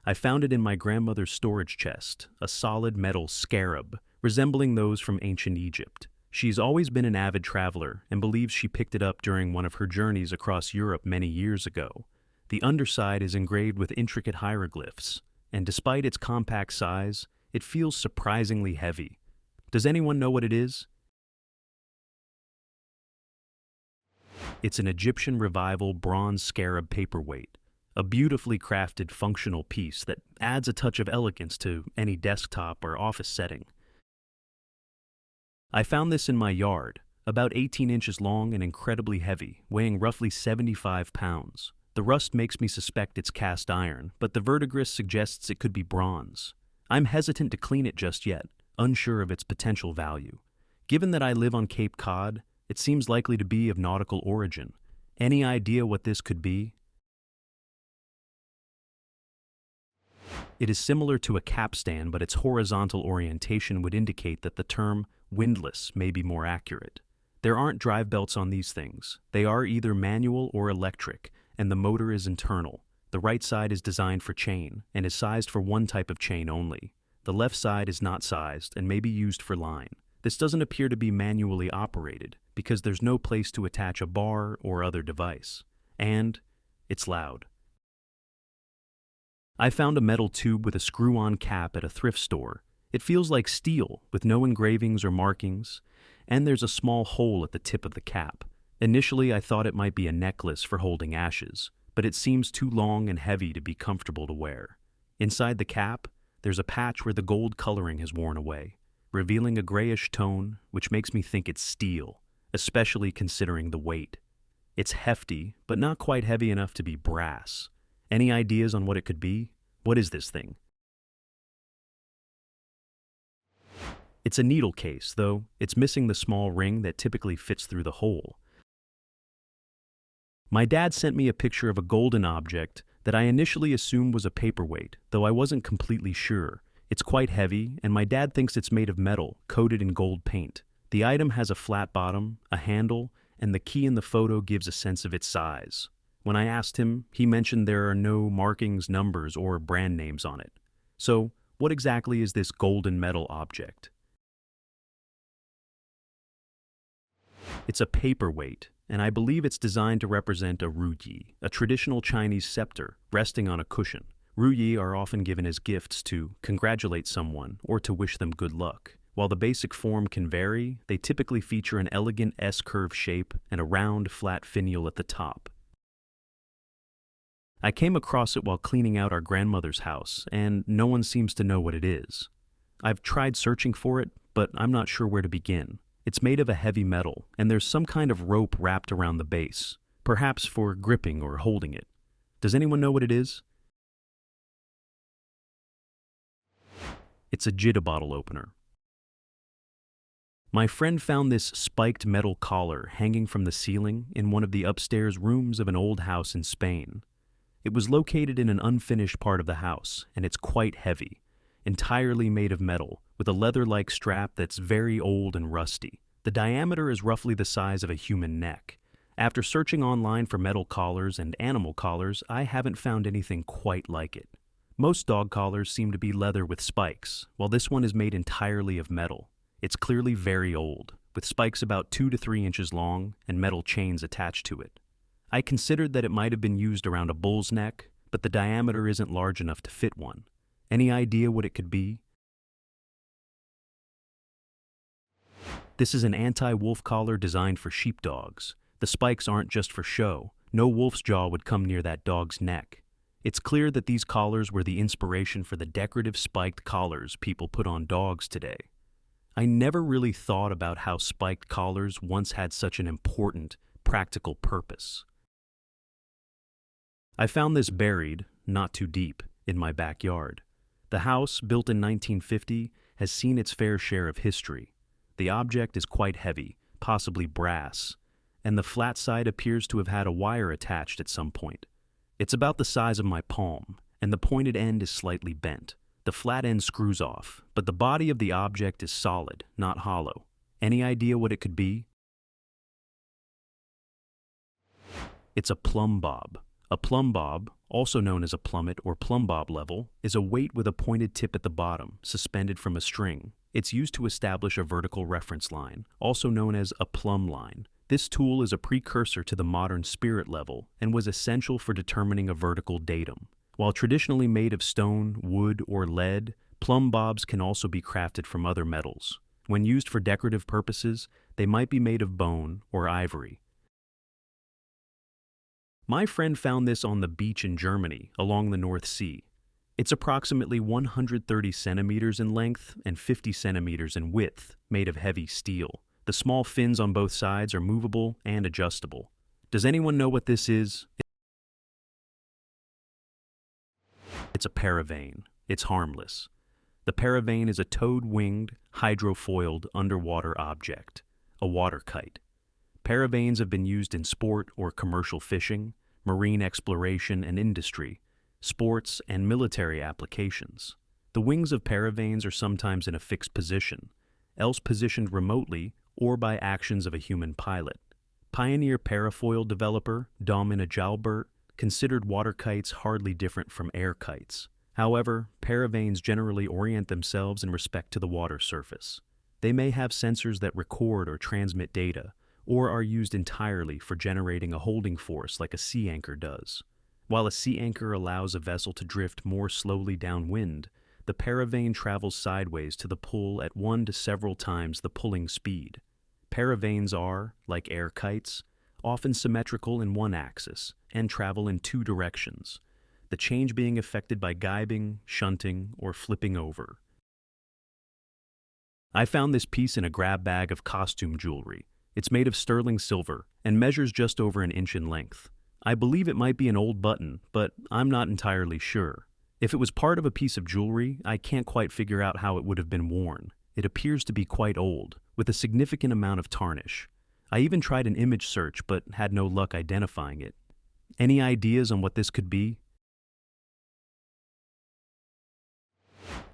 I found it in my grandmother's storage chest, a solid metal scarab, resembling those from ancient Egypt. She's always been an avid traveler and believes she picked it up during one of her journeys across Europe many years ago. The underside is engraved with intricate hieroglyphs, and despite its compact size, it feels surprisingly heavy. Does anyone know what it is? It's an Egyptian revival bronze scarab paperweight, a beautifully crafted functional piece that adds a touch of elegance to any desktop or office setting. I found this in my yard, about 18 inches long and incredibly heavy, weighing roughly 75 pounds. The rust makes me suspect it's cast iron, but the verdigris suggests it could be bronze. I'm hesitant to clean it just yet, unsure of its potential value. Given that I live on Cape Cod, it seems likely to be of nautical origin. Any idea what this could be? It is similar to a capstan, but its horizontal orientation would indicate that the term windlass may be more accurate. There aren't drive belts on these things. They are either manual or electric, and the motor is internal. The right side is designed for chain, and is sized for one type of chain only. The left side is not sized and may be used for line. This doesn't appear to be manually operated, because there's no place to attach a bar or other device. And it's loud. I found a metal tube with a screw-on cap at a thrift store. It feels like steel, with no engravings or markings, and there's a small hole at the tip of the cap. Initially, I thought it might be a necklace for holding ashes, but it seems too long and heavy to be comfortable to wear. Inside the cap, there's a patch where the gold coloring has worn away, revealing a grayish tone, which makes me think it's steel, especially considering the weight. It's hefty, but not quite heavy enough to be brass. Any ideas on what it could be? What is this thing? It's a needle case, though it's missing the small ring that typically fits through the hole. My dad sent me a picture of a golden object that I initially assumed was a paperweight, though I wasn't completely sure. It's quite heavy, and my dad thinks it's made of metal, coated in gold paint. The item has a flat bottom, a handle, and the key in the photo gives a sense of its size. When I asked him, he mentioned there are no markings, numbers, or brand names on it. So, what exactly is this golden metal object? It's a paperweight, and I believe it's designed to represent a ruyi, a traditional Chinese scepter resting on a cushion. Ruyi are often given as gifts to congratulate someone or to wish them good luck. While the basic form can vary, they typically feature an elegant S-curve shape and a round, flat finial at the top. I came across it while cleaning out our grandmother's house, and no one seems to know what it is. I've tried searching for it, but I'm not sure where to begin. It's made of a heavy metal, and there's some kind of rope wrapped around the base, perhaps for gripping or holding it. Does anyone know what it is? It's a Jita bottle opener. My friend found this spiked metal collar hanging from the ceiling in one of the upstairs rooms of an old house in Spain. It was located in an unfinished part of the house, and it's quite heavy, entirely made of metal, with a leather-like strap that's very old and rusty. The diameter is roughly the size of a human neck. After searching online for metal collars and animal collars, I haven't found anything quite like it. Most dog collars seem to be leather with spikes, while this one is made entirely of metal. It's clearly very old, with spikes about 2 to 3 inches long and metal chains attached to it. I considered that it might have been used around a bull's neck, but the diameter isn't large enough to fit one. Any idea what it could be? This is an anti-wolf collar designed for sheepdogs. The spikes aren't just for show. No wolf's jaw would come near that dog's neck. It's clear that these collars were the inspiration for the decorative spiked collars people put on dogs today. I never really thought about how spiked collars once had such an important, practical purpose. I found this buried, not too deep, in my backyard. The house, built in 1950, has seen its fair share of history. The object is quite heavy, possibly brass, and the flat side appears to have had a wire attached at some point. It's about the size of my palm, and the pointed end is slightly bent. The flat end screws off, but the body of the object is solid, not hollow. Any idea what it could be? It's a plumb bob, A plumb bob, also known as a plummet or plumb bob level, is a weight with a pointed tip at the bottom, suspended from a string. It's used to establish a vertical reference line, also known as a plumb line. This tool is a precursor to the modern spirit level and was essential for determining a vertical datum. While traditionally made of stone, wood, or lead, plumb bobs can also be crafted from other metals. When used for decorative purposes, they might be made of bone or ivory. My friend found this on the beach in Germany, along the North Sea. It's approximately 130 centimeters in length and 50 centimeters in width, made of heavy steel. The small fins on both sides are movable and adjustable. Does anyone know what this is? It's a paravane. It's harmless. The paravane is a toad-winged, hydrofoiled underwater object, a water kite. Paravanes have been used in sport or commercial fishing, marine exploration and industry, sports and military applications. The wings of paravanes are sometimes in a fixed position, else positioned remotely or by actions of a human pilot. Pioneer parafoil developer Domin Ajalbert considered water kites hardly different from air kites. However, paravanes generally orient themselves in respect to the water surface. They may have sensors that record or transmit data, or are used entirely for generating a holding force like a sea anchor does. While a sea anchor allows a vessel to drift more slowly downwind, the paravane travels sideways to the pull at 1 to several times the pulling speed. Paravanes are, like air kites, often symmetrical in one axis and travel in 2 directions, the change being affected by gibing, shunting, or flipping over. I found this piece in a grab bag of costume jewelry. It's made of sterling silver and measures just over 1 inch in length. I believe it might be an old button, but I'm not entirely sure. If it was part of a piece of jewelry, I can't quite figure out how it would have been worn. It appears to be quite old, with a significant amount of tarnish. I even tried an image search, but had no luck identifying it. Any ideas on what this could be?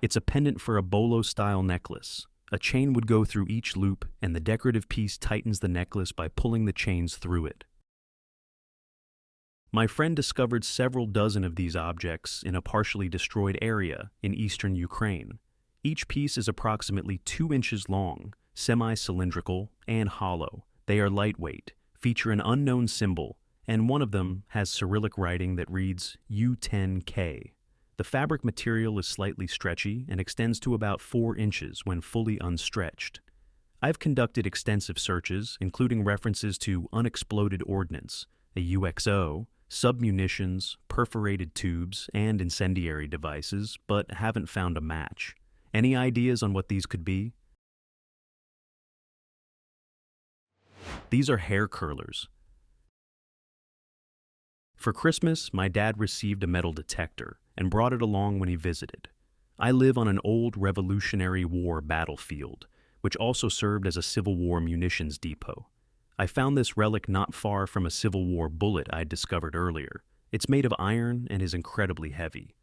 It's a pendant for a Bolo-style necklace. A chain would go through each loop, and the decorative piece tightens the necklace by pulling the chains through it. My friend discovered several dozen of these objects in a partially destroyed area in eastern Ukraine. Each piece is approximately 2 inches long, semi-cylindrical, and hollow. They are lightweight, feature an unknown symbol, and one of them has Cyrillic writing that reads U10K. The fabric material is slightly stretchy and extends to about 4 inches when fully unstretched. I've conducted extensive searches, including references to unexploded ordnance, a UXO, submunitions, perforated tubes, and incendiary devices, but haven't found a match. Any ideas on what these could be? These are hair curlers. For Christmas, my dad received a metal detector and brought it along when he visited. I live on an old Revolutionary War battlefield, which also served as a Civil War munitions depot. I found this relic not far from a Civil War bullet I'd discovered earlier. It's made of iron and is incredibly heavy.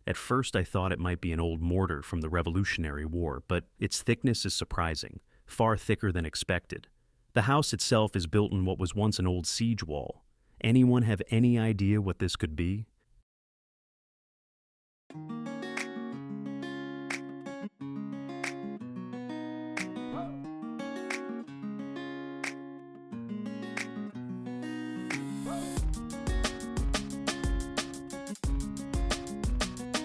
At first I thought it might be an old mortar from the Revolutionary War, but its thickness is surprising, far thicker than expected. The house itself is built in what was once an old siege wall. Anyone have any idea what this could be?